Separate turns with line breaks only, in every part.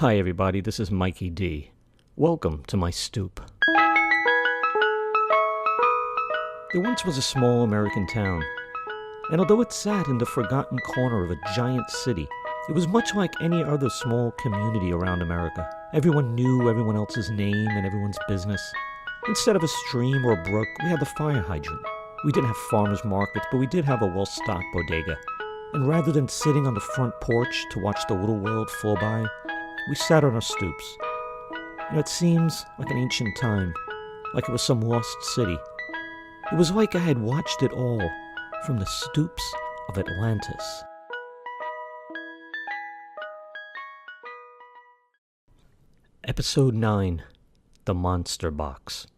Hi everybody, this is Mikey D. Welcome to my stoop. There once was a small American town, and although it sat in the forgotten corner of a giant city, it was much like any other small community around America. Everyone knew everyone else's name and everyone's business. Instead of a stream or a brook, we had the fire hydrant. We didn't have farmers markets, but we did have a well-stocked bodega. And rather than sitting on the front porch to watch the little world flow by, we sat on our stoops. It seems like an ancient time, like it was some lost city. It was like I had watched it all from the stoops of Atlantis. Episode 9, The Monster Box.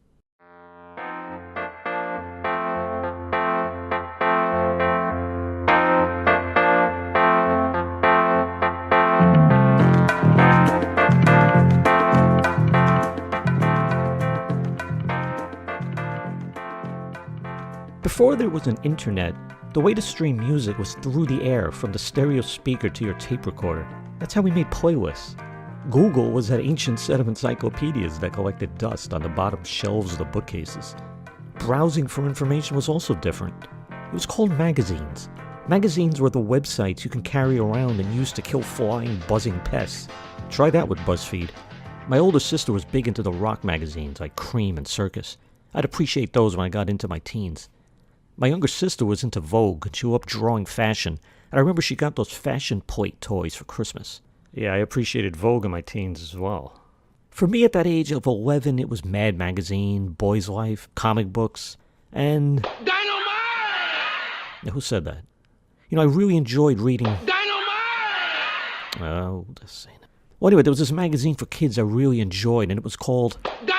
Before there was an internet, the way to stream music was through the air from the stereo speaker to your tape recorder. That's how we made playlists. Google was that ancient set of encyclopedias that collected dust on the bottom shelves of the bookcases. Browsing for information was also different. It was called magazines. Magazines were the websites you can carry around and use to kill flying, buzzing pests. Try that with BuzzFeed. My older sister was big into the rock magazines like Cream and Circus. I'd appreciate those when I got into my teens. My younger sister was into Vogue, and she loved drawing fashion, and I remember she got those fashion plate toys for Christmas. Yeah, I appreciated Vogue in my teens as well. For me at that age of 11, it was Mad Magazine, Boy's Life, comic books, and... Dynamite! Now, who said that? I really enjoyed reading... Dynamite! Oh, just saying it. Well, anyway, there was this magazine for kids I really enjoyed, and it was called... Dynamite!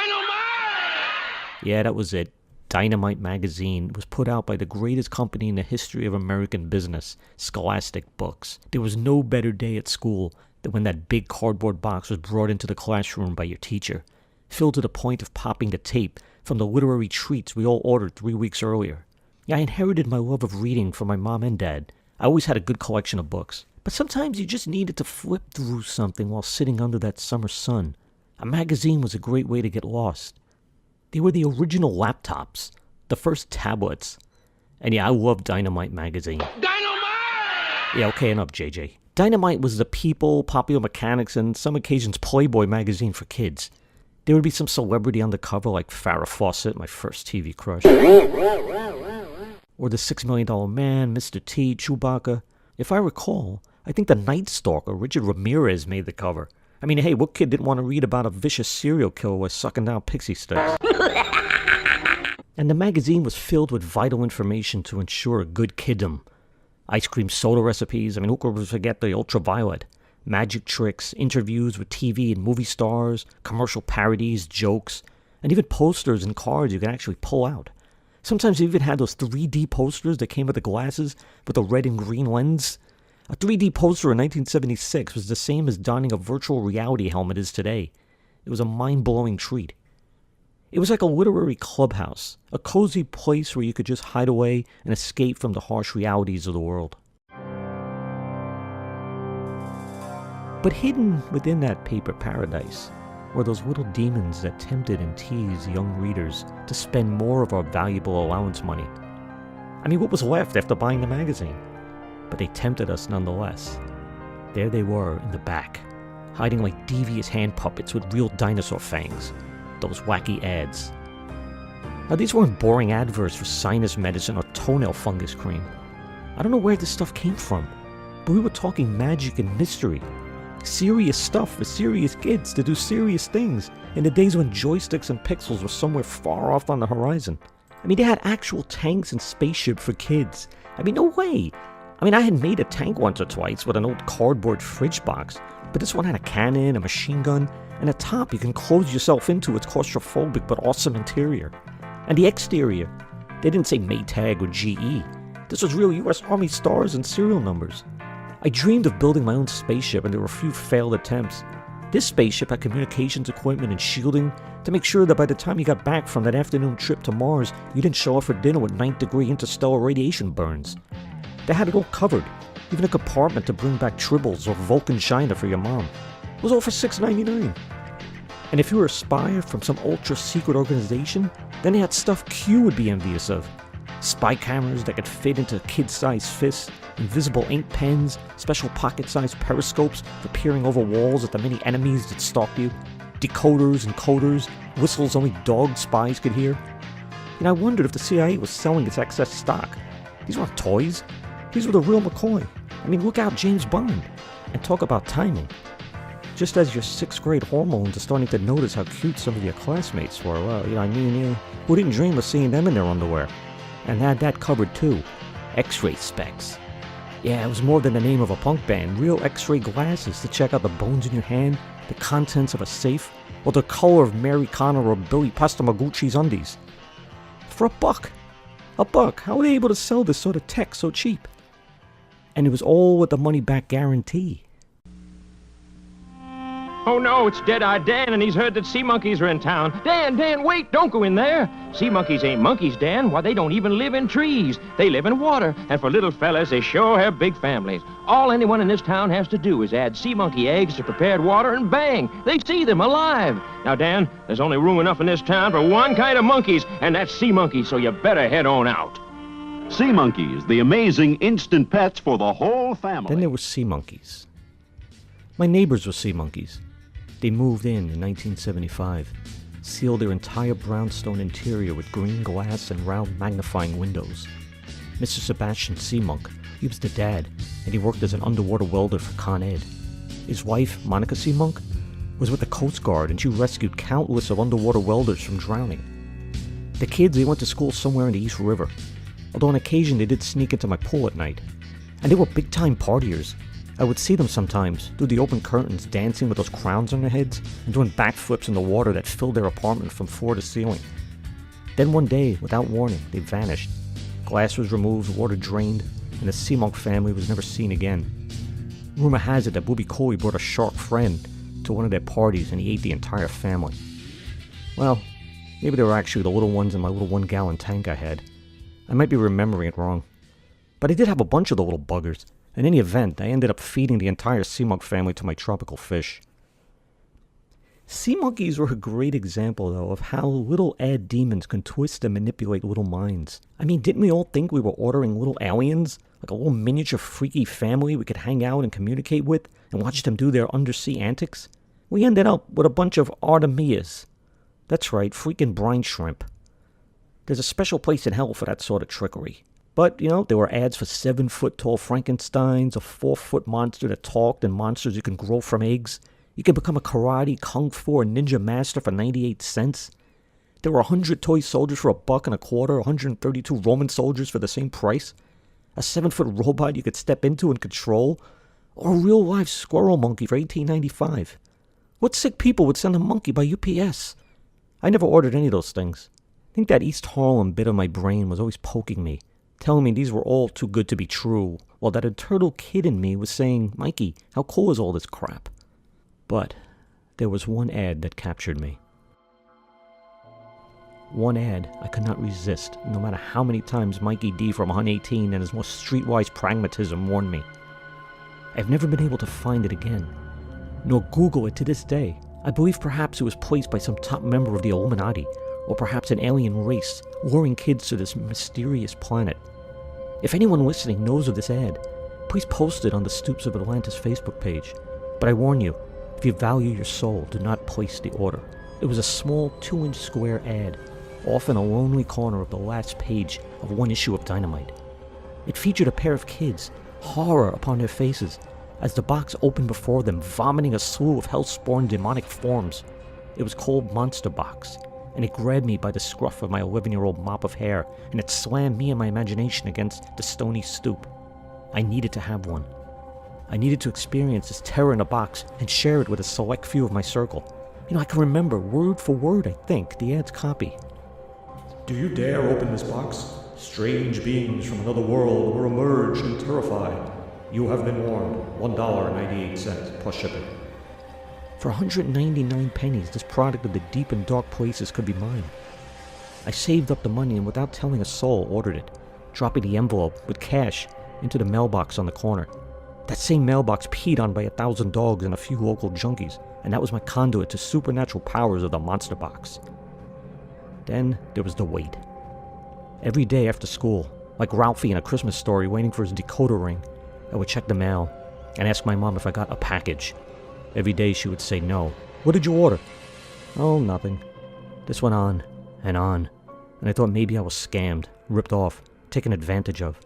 Yeah, that was it. Dynamite magazine was put out by the greatest company in the history of American business, Scholastic Books. There was no better day at school than when that big cardboard box was brought into the classroom by your teacher, filled to the point of popping the tape from the literary treats we all ordered 3 weeks earlier. Yeah, I inherited my love of reading from my mom and dad. I always had a good collection of books, but sometimes you just needed to flip through something while sitting under that summer sun. A magazine was a great way to get lost. They were the original laptops, the first tablets. And yeah, I loved Dynamite magazine. Dynamite! Yeah, okay, enough, JJ. Dynamite was the People, Popular Mechanics, and some occasions Playboy magazine for kids. There would be some celebrity on the cover like Farrah Fawcett, my first TV crush. Or the $6 Million Man, Mr. T, Chewbacca. If I recall, I think the Night Stalker, Richard Ramirez, made the cover. I mean, hey, what kid didn't want to read about a vicious serial killer while sucking down pixie sticks? And the magazine was filled with vital information to ensure a good kiddom. Ice cream soda recipes, who could forget the ultraviolet? Magic tricks, interviews with TV and movie stars, commercial parodies, jokes, and even posters and cards you can actually pull out. Sometimes they even had those 3D posters that came with the glasses with a red and green lens. A 3D poster in 1976 was the same as donning a virtual reality helmet is today. It was a mind-blowing treat. It was like a literary clubhouse, a cozy place where you could just hide away and escape from the harsh realities of the world. But hidden within that paper paradise were those little demons that tempted and teased young readers to spend more of our valuable allowance money. What was left after buying the magazine? But they tempted us nonetheless. There they were in the back, hiding like devious hand puppets with real dinosaur fangs. Those wacky ads. Now these weren't boring adverts for sinus medicine or toenail fungus cream. I don't know where this stuff came from, but we were talking magic and mystery. Serious stuff for serious kids to do serious things in the days when joysticks and pixels were somewhere far off on the horizon. They had actual tanks and spaceship for kids. No way! I had made a tank once or twice with an old cardboard fridge box, but this one had a cannon, a machine gun, and a top you can close yourself into its claustrophobic but awesome interior. And the exterior, they didn't say Maytag or GE. This was real US Army stars and serial numbers. I dreamed of building my own spaceship, and there were a few failed attempts. This spaceship had communications equipment and shielding to make sure that by the time you got back from that afternoon trip to Mars, you didn't show up for dinner with 9th-degree interstellar radiation burns. They had it all covered, even a compartment to bring back tribbles or Vulcan China for your mom. It was all for $6.99. And if you were a spy from some ultra-secret organization, then they had stuff Q would be envious of. Spy cameras that could fit into kid-sized fists, invisible ink pens, special pocket-sized periscopes for peering over walls at the many enemies that stalked you, decoders and coders, whistles only dog spies could hear. And I wondered if the CIA was selling its excess stock. These weren't toys. These were the real McCoy. I mean, look out James Bond. And talk about timing. Just as your 6th grade hormones are starting to notice how cute some of your classmates were, well, who didn't dream of seeing them in their underwear? And had that covered too. X-ray specs. Yeah, it was more than the name of a punk band. Real X-ray glasses to check out the bones in your hand, the contents of a safe, or the color of Mary Connor or Billy Pastamagucci's undies. For $1. $1. How were they able to sell this sort of tech so cheap? And it was all with the money-back guarantee.
Oh no, it's Dead-Eye Dan, and he's heard that sea monkeys are in town. Dan, wait, don't go in there. Sea monkeys ain't monkeys, Dan. Why, they don't even live in trees. They live in water, and for little fellas, they sure have big families. All anyone in this town has to do is add sea monkey eggs to prepared water, and bang, they see them alive. Now, Dan, there's only room enough in this town for one kind of monkeys, and that's sea monkeys, so you better head on out.
Sea monkeys, the amazing instant pets for the whole family.
Then there were sea monkeys. My neighbors were sea monkeys. They moved in 1975, sealed their entire brownstone interior with green glass and round magnifying windows. Mr. Sebastian Seamonk, he was the dad, and he worked as an underwater welder for Con Ed. His wife, Monica Seamonk, was with the Coast Guard, and she rescued countless of underwater welders from drowning. The kids, they went to school somewhere in the East River, although on occasion they did sneak into my pool at night. And they were big-time partiers. I would see them sometimes, through the open curtains, dancing with those crowns on their heads and doing backflips in the water that filled their apartment from floor to ceiling. Then one day, without warning, they vanished. Glass was removed, water drained, and the Seamonk family was never seen again. Rumor has it that Booby Cooley brought a shark friend to one of their parties and he ate the entire family. Well, maybe they were actually the little ones in my little 1-gallon tank I had. I might be remembering it wrong. But I did have a bunch of the little buggers. In any event, I ended up feeding the entire Seamonk family to my tropical fish. Sea monkeys were a great example, though, of how little ad demons can twist and manipulate little minds. I mean, didn't we all think we were ordering little aliens? Like a little miniature freaky family we could hang out and communicate with and watch them do their undersea antics? We ended up with a bunch of Artemias. That's right, freaking brine shrimp. There's a special place in hell for that sort of trickery. But, there were ads for 7-foot-tall Frankensteins, a 4-foot monster that talked, and monsters you can grow from eggs. You can become a karate, kung fu, or ninja master for 98 cents. There were 100 toy soldiers for $1.25, 132 Roman soldiers for the same price. A 7-foot robot you could step into and control. Or a real-life squirrel monkey for $18.95. What sick people would send a monkey by UPS? I never ordered any of those things. I think that East Harlem bit of my brain was always poking me, telling me these were all too good to be true, while that eternal kid in me was saying, Mikey, how cool is all this crap? But there was one ad that captured me. One ad I could not resist, no matter how many times Mikey D from 118 and his more streetwise pragmatism warned me. I've never been able to find it again, nor Google it to this day. I believe perhaps it was placed by some top member of the Illuminati, or perhaps an alien race luring kids to this mysterious planet. If anyone listening knows of this ad, please post it on the Stoops of Atlantis Facebook page. But I warn you, if you value your soul, do not place the order. It was a small 2-inch square ad, off in a lonely corner of the last page of one issue of Dynamite. It featured a pair of kids, horror upon their faces, as the box opened before them, vomiting a slew of hell-spawned demonic forms. It was called Monster Box, and it grabbed me by the scruff of my 11-year-old mop of hair, and it slammed me and my imagination against the stony stoop. I needed to have one. I needed to experience this terror in a box and share it with a select few of my circle. I can remember word for word, I think, the ad's copy.
Do you dare open this box? Strange beings from another world will emerge and terrify. You have been warned. $1.98 plus shipping.
For 199 pennies, this product of the deep and dark places could be mine. I saved up the money and without telling a soul ordered it, dropping the envelope with cash into the mailbox on the corner. That same mailbox peed on by 1,000 dogs and a few local junkies, and that was my conduit to supernatural powers of the monster box. Then there was the wait. Every day after school, like Ralphie in A Christmas Story waiting for his decoder ring, I would check the mail and ask my mom if I got a package. Every day she would say no. What did you order? Oh, nothing. This went on, and I thought maybe I was scammed, ripped off, taken advantage of.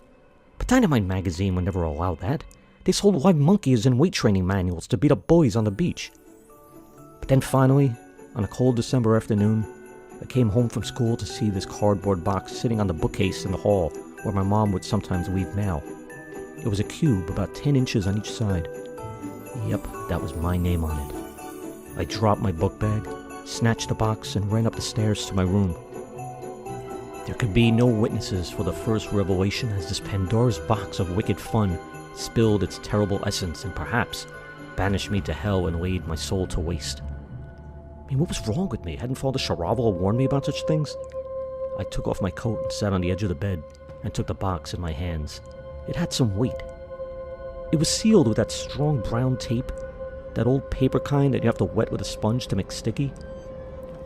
But Dynamite Magazine would never allow that. They sold live monkeys and weight training manuals to beat up bullies on the beach. But then finally, on a cold December afternoon, I came home from school to see this cardboard box sitting on the bookcase in the hall where my mom would sometimes leave mail. It was a cube about 10 inches on each side. Yep, that was my name on it. I dropped my book bag, snatched the box, and ran up the stairs to my room. There could be no witnesses for the first revelation as this Pandora's box of wicked fun spilled its terrible essence and perhaps banished me to hell and laid my soul to waste. I mean, what was wrong with me? Hadn't Father Charavel warned me about such things? I took off my coat and sat on the edge of the bed and took the box in my hands. It had some weight. It was sealed with that strong brown tape, that old paper kind that you have to wet with a sponge to make sticky.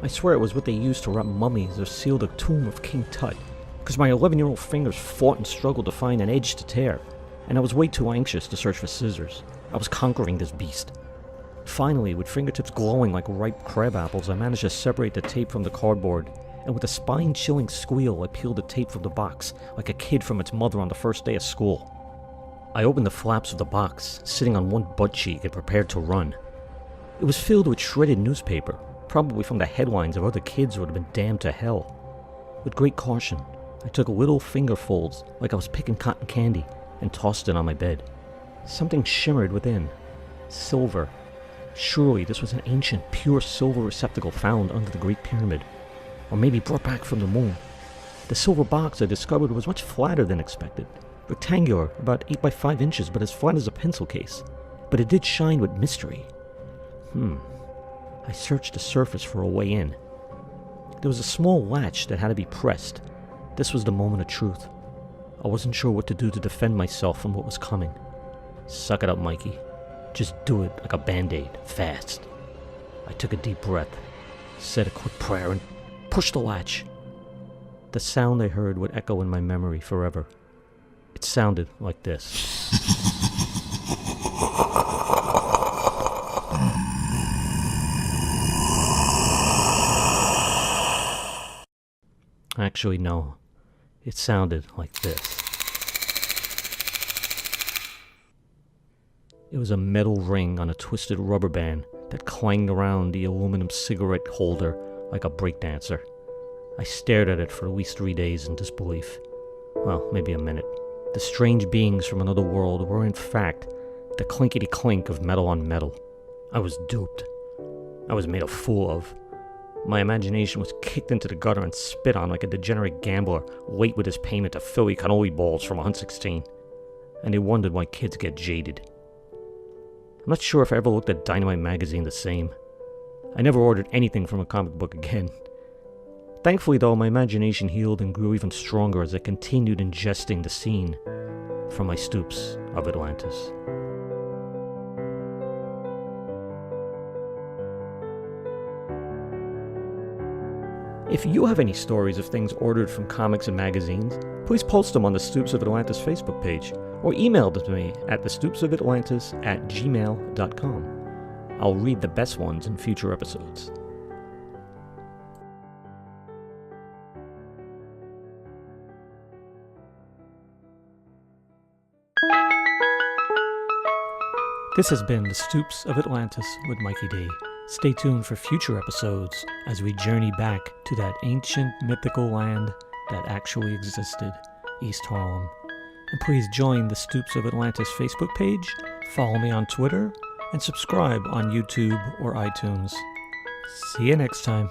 I swear it was what they used to wrap mummies or seal the tomb of King Tut, because my 11-year-old fingers fought and struggled to find an edge to tear, and I was way too anxious to search for scissors. I was conquering this beast. Finally, with fingertips glowing like ripe crab apples, I managed to separate the tape from the cardboard, and with a spine-chilling squeal, I peeled the tape from the box like a kid from its mother on the first day of school. I opened the flaps of the box, sitting on one butt cheek and prepared to run. It was filled with shredded newspaper, probably from the headlines of other kids who would have been damned to hell. With great caution, I took little finger folds like I was picking cotton candy and tossed it on my bed. Something shimmered within. Silver. Surely this was an ancient, pure silver receptacle found under the Great Pyramid, or maybe brought back from the moon. The silver box I discovered was much flatter than expected. Rectangular, about 8 by 5 inches, but as flat as a pencil case. But it did shine with mystery. I searched the surface for a way in. There was a small latch that had to be pressed. This was the moment of truth. I wasn't sure what to do to defend myself from what was coming. Suck it up, Mikey. Just do it like a band-aid, fast. I took a deep breath, said a quick prayer, and pushed the latch. The sound I heard would echo in my memory forever. It sounded like this. Actually, no. It sounded like this. It was a metal ring on a twisted rubber band that clanged around the aluminum cigarette holder like a breakdancer. I stared at it for at least 3 days in disbelief. Well, maybe a minute. The strange beings from another world were in fact the clinkety-clink of metal on metal. I was duped. I was made a fool of. My imagination was kicked into the gutter and spit on like a degenerate gambler late with his payment to Philly cannoli balls from 116. And they wondered why kids get jaded. I'm not sure if I ever looked at Dynamite Magazine the same. I never ordered anything from a comic book again. Thankfully, though, my imagination healed and grew even stronger as I continued ingesting the scene from my stoops of Atlantis. If you have any stories of things ordered from comics and magazines, please post them on the Stoops of Atlantis Facebook page, or email them to me at thestoopsofatlantis@gmail.com. I'll read the best ones in future episodes. This has been The Stoops of Atlantis with Mikey D. Stay tuned for future episodes as we journey back to that ancient mythical land that actually existed, East Harlem. And please join the Stoops of Atlantis Facebook page, follow me on Twitter, and subscribe on YouTube or iTunes. See you next time.